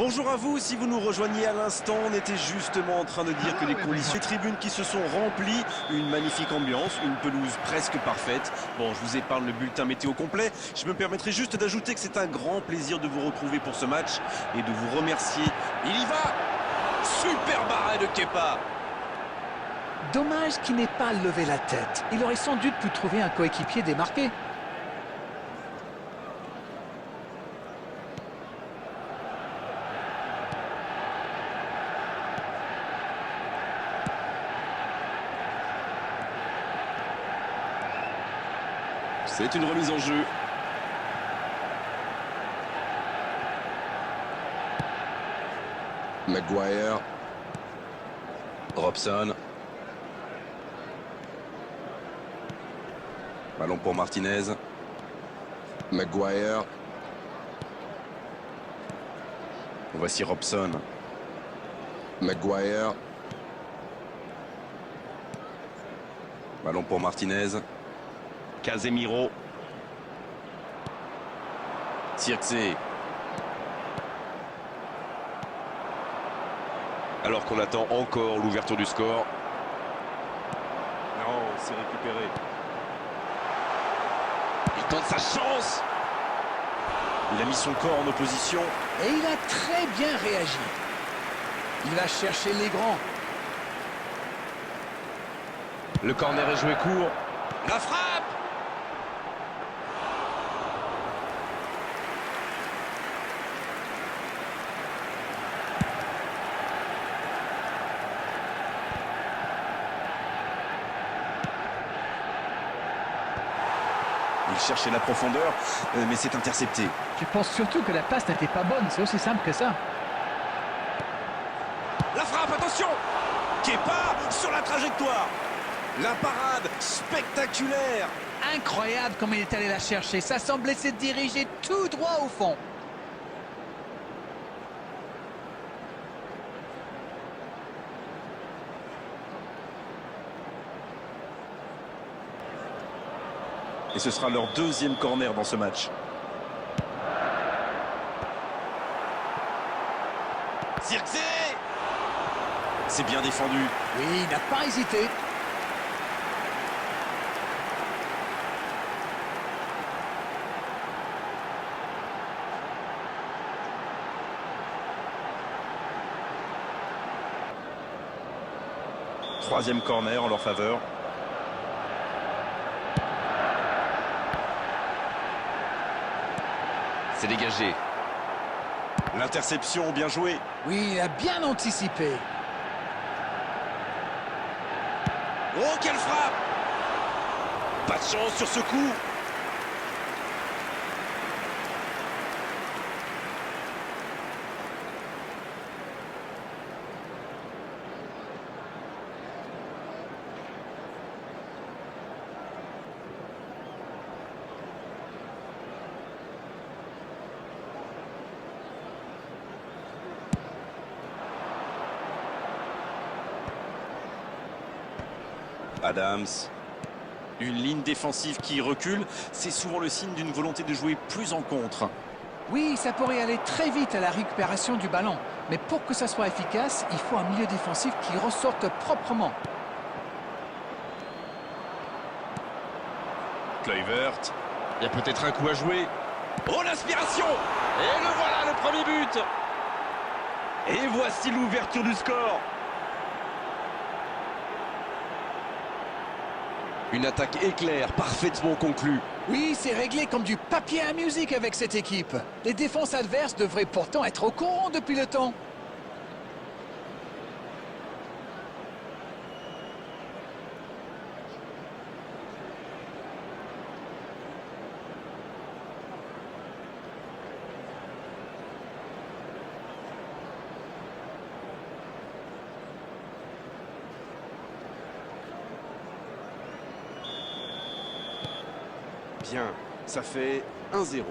Bonjour à vous, si vous nous rejoignez à l'instant, on était justement en train de dire que les conditions des tribunes qui se sont remplies, une magnifique ambiance, une pelouse presque parfaite. Bon, je vous épargne le bulletin météo complet, je me permettrai juste d'ajouter que c'est un grand plaisir de vous retrouver pour ce match et de vous remercier. Il y va! Super barré de Kepa! Dommage qu'il n'ait pas levé la tête. Il aurait sans doute pu trouver un coéquipier démarqué. C'est une remise en jeu. Maguire. Robson. Ballon pour Martinez. Maguire. Voici Robson. Maguire. Ballon pour Martinez. Casemiro. Zirkzee. Alors qu'on attend encore l'ouverture du score. Non, c'est récupéré. Il tente sa chance. Il a mis son corps en opposition. Et il a très bien réagi. Il va chercher les grands. Le corner est joué court. La frappe! Il cherchait la profondeur, mais c'est intercepté. Je pense surtout que la passe n'était pas bonne. C'est aussi simple que ça. La frappe, attention! Kepa sur la trajectoire. La parade spectaculaire. Incroyable comme il est allé la chercher. Ça semblait se diriger tout droit au fond. Et ce sera leur deuxième corner dans ce match. Zirkzee! C'est bien défendu. Oui, il n'a pas hésité. Troisième corner en leur faveur. C'est dégagé. L'interception, bien joué. Oui, il a bien anticipé. Oh, quelle frappe! Pas de chance sur ce coup. Adams. Une ligne défensive qui recule, c'est souvent le signe d'une volonté de jouer plus en contre. Oui, ça pourrait aller très vite à la récupération du ballon. Mais pour que ça soit efficace, il faut un milieu défensif qui ressorte proprement. Kluivert. Il y a peut-être un coup à jouer. Oh, l'inspiration! Et le voilà, le premier but! Et voici l'ouverture du score. Une attaque éclair, parfaitement conclue. Oui, c'est réglé comme du papier à musique avec cette équipe. Les défenses adverses devraient pourtant être au courant depuis le temps. Bien, ça fait 1-0.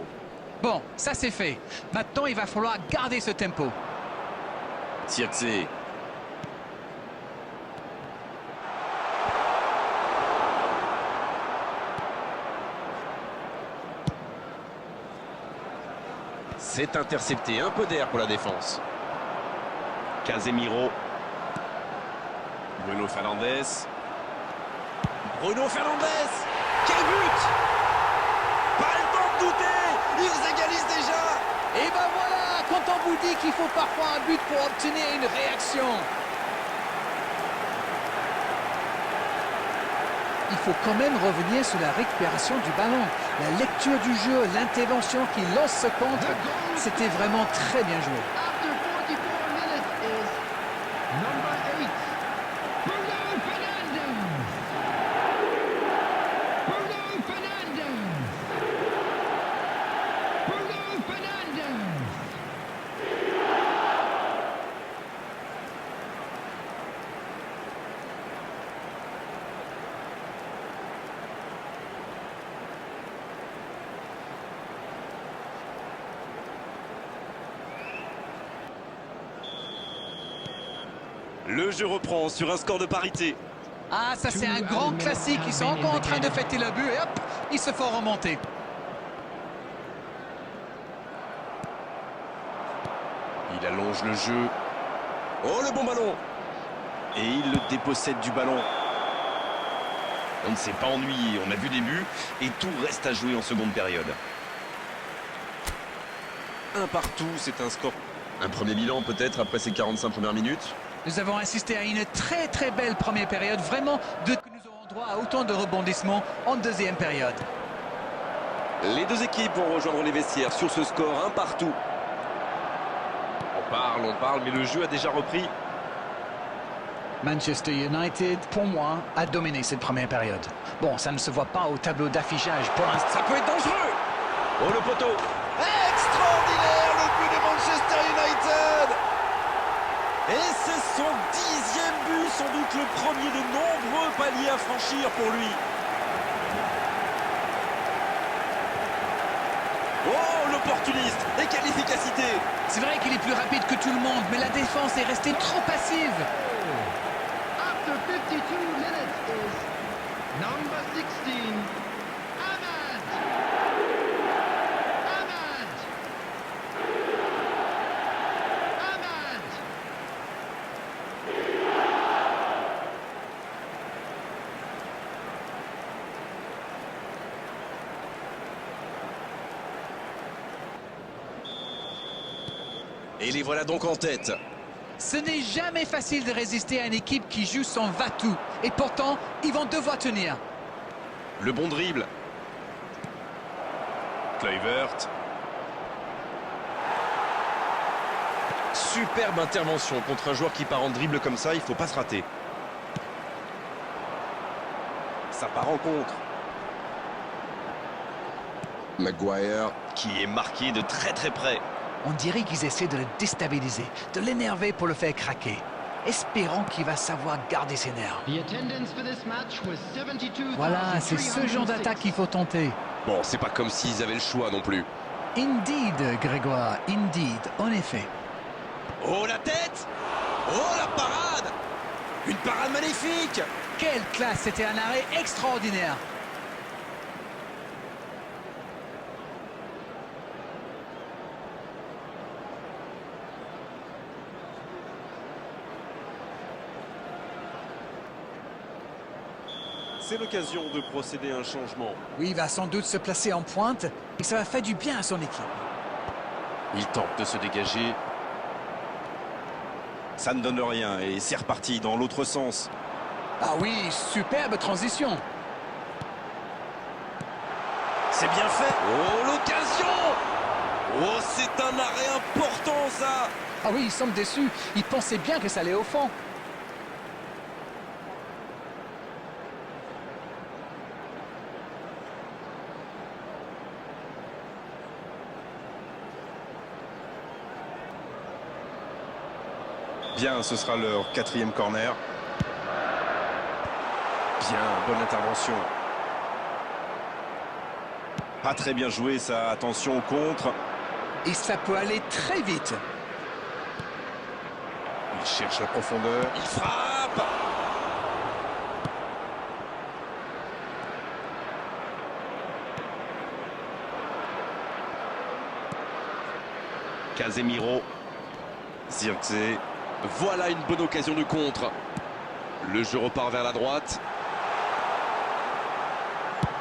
Bon, ça c'est fait. Maintenant, il va falloir garder ce tempo. Zirkzee. C'est intercepté, un peu d'air pour la défense. Casemiro. Bruno Fernandes. Bruno Fernandes. Quel but! Pas le temps de douter. Ils égalisent déjà. Et ben voilà, quand on vous dit qu'il faut parfois un but pour obtenir une réaction. Il faut quand même revenir sur la récupération du ballon. La lecture du jeu, l'intervention qui lance ce contre, c'était vraiment très bien joué. After 44 minutes is number 8, Bruno Fernandes. Bruno Fernandes. Bruno Fernandes. Le jeu reprend sur un score de parité. Ah, ça c'est un grand classique. Ils sont encore en train de fêter le but et hop, ils se font remonter. Il allonge le jeu. Oh, le bon ballon! Et il le dépossède du ballon. On ne s'est pas ennuyé, on a vu des buts et tout reste à jouer en seconde période. Un partout, c'est un score. Un premier bilan peut-être après ces 45 premières minutes. Nous avons assisté à une très belle première période. Vraiment, que nous aurons droit à autant de rebondissements en deuxième période. Les deux équipes vont rejoindre les vestiaires sur ce score, un partout. On parle, mais le jeu a déjà repris. Manchester United, pour moi, a dominé cette première période. Bon, ça ne se voit pas au tableau d'affichage pour l'instant. Ça peut être dangereux. Oh, le poteau. Extraordinaire, le but de Manchester United. Et c'est son 10e but, sans doute le premier de nombreux paliers à franchir pour lui. Oh, l'opportuniste. Et quelle efficacité. C'est vrai qu'il est plus rapide que tout le monde, mais la défense est restée trop passive. After 52 minutes is number 16, Ahmad. Ahmad. Ahmad. Et les voilà donc en tête. Ce n'est jamais facile de résister à une équipe qui joue son va-tout. Et pourtant, ils vont devoir tenir. Le bon dribble. Kluivert. Superbe intervention contre un joueur qui part en dribble comme ça, il ne faut pas se rater. Ça part en contre. Maguire qui est marqué de très près. On dirait qu'ils essaient de le déstabiliser, de l'énerver pour le faire craquer. Espérons qu'il va savoir garder ses nerfs. The attendance for this match was 72,306. Voilà, c'est ce genre d'attaque qu'il faut tenter. Bon, c'est pas comme s'ils avaient le choix non plus. Indeed, Grégoire, indeed, en effet. Oh, la tête! Oh, la parade! Une parade magnifique! Quelle classe, c'était un arrêt extraordinaire. C'est l'occasion de procéder à un changement. Oui, il va sans doute se placer en pointe et ça va faire du bien à son équipe. Il tente de se dégager. Ça ne donne rien et c'est reparti dans l'autre sens. Ah oui, superbe transition. C'est bien fait. Oh, l'occasion! Oh, c'est un arrêt important, ça! Ah oui, il semble déçu. Il pensait bien que ça allait au fond. Bien, ce sera leur 4e corner. Bien, bonne intervention. Pas très bien joué, ça. Attention au contre. Et ça peut aller très vite. Il cherche la profondeur. Il frappe! Casemiro. Zirkzee. Voilà une bonne occasion de contre. Le jeu repart vers la droite.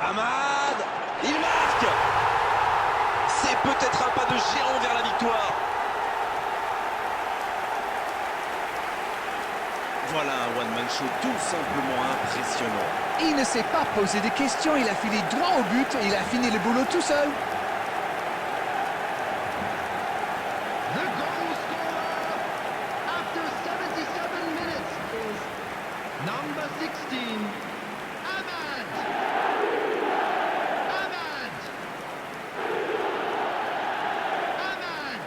Amad. Il marque. C'est peut-être un pas de géant vers la victoire. Voilà un one-man show tout simplement impressionnant. Il ne s'est pas posé de questions, il a filé droit au but et il a fini le boulot tout seul. The goal scorer after 77 minutes is number 16, Ahmad. Ahmad. Ahmad.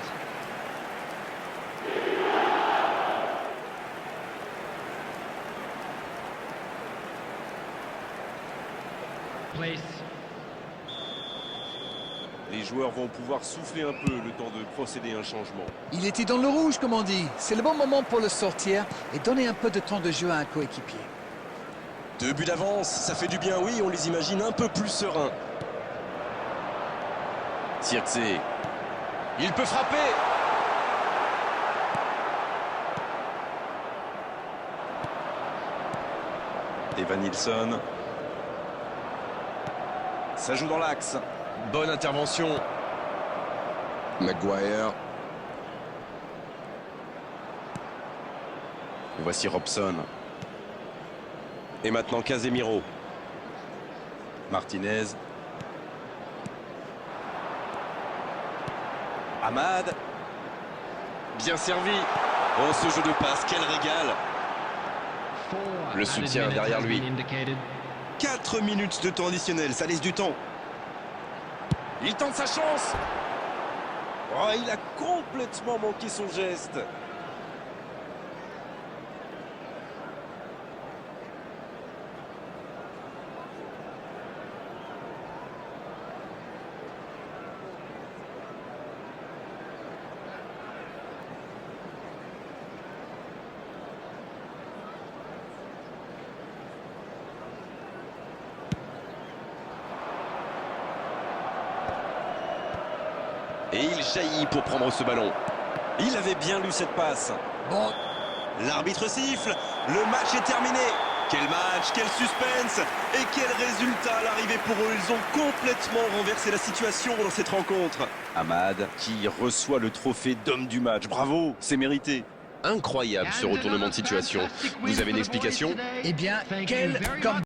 Place. Les joueurs vont pouvoir souffler un peu le temps de procéder à un changement. Il était dans le rouge, comme on dit. C'est le bon moment pour le sortir et donner un peu de temps de jeu à un coéquipier. 2 buts d'avance, ça fait du bien, oui, on les imagine un peu plus sereins. Zirkzee. Il peut frapper. Evan Nilsson. Ça joue dans l'axe. Bonne intervention. Maguire. Voici Robson. Et maintenant Casemiro. Martinez. Amad. Bien servi. Oh, ce jeu de passe, quel régal. Le soutien derrière lui. 4 minutes de temps additionnel, ça laisse du temps. Il tente sa chance. Oh, il a complètement manqué son geste. Et il jaillit pour prendre ce ballon. Il avait bien lu cette passe. Bon, L'arbitre siffle. Le match est terminé. Quel match, quel suspense et quel résultat à l'arrivée pour eux. Ils ont complètement renversé la situation dans cette rencontre. Amad qui reçoit le trophée d'homme du match. Bravo, c'est mérité. Incroyable ce retournement de situation. Vous avez une explication? eh bien, quel comme